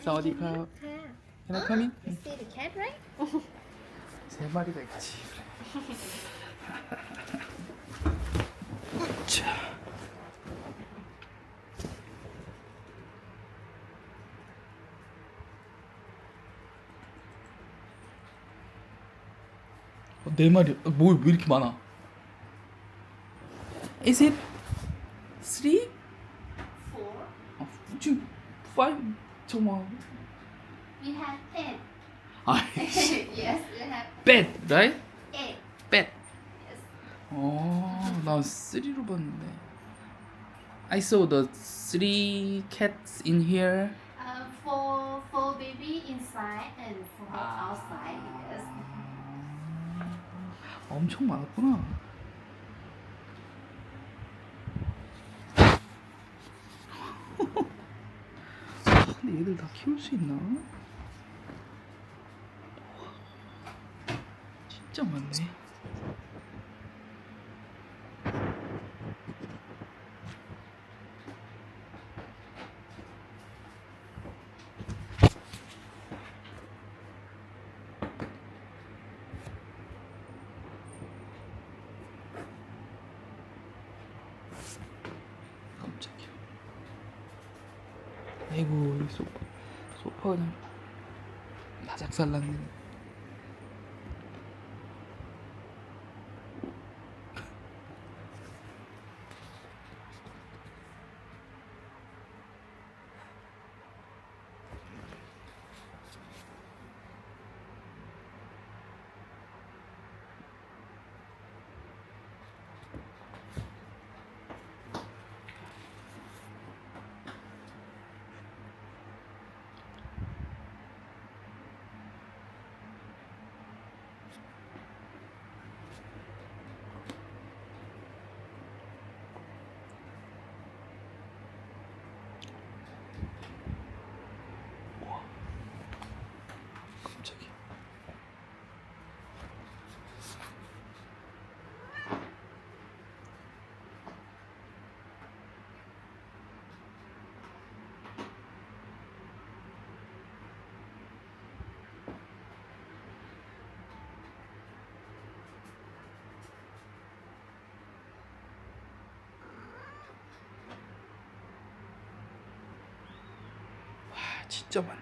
사와디카. Can I come in? You see the cat, right? 세 마리가 있지. 자. 네 마리. 뭐 왜 이렇게 많아? Is it three? Four. 지금 five 정말. We have eight. 아, Yes, we have bed, right? eight. bed. Yes. 나 3로 봤는데. I saw the 3 cats in here. Four baby inside and four outside. Yes. 엄청 많았구나. 근데 얘들 다 키울 수 있나? 진짜 많네. 깜짝이야. 아이고, 이 소파 그냥 다 작살났네. 갑자기. 와, 진짜 많네.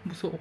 무서워.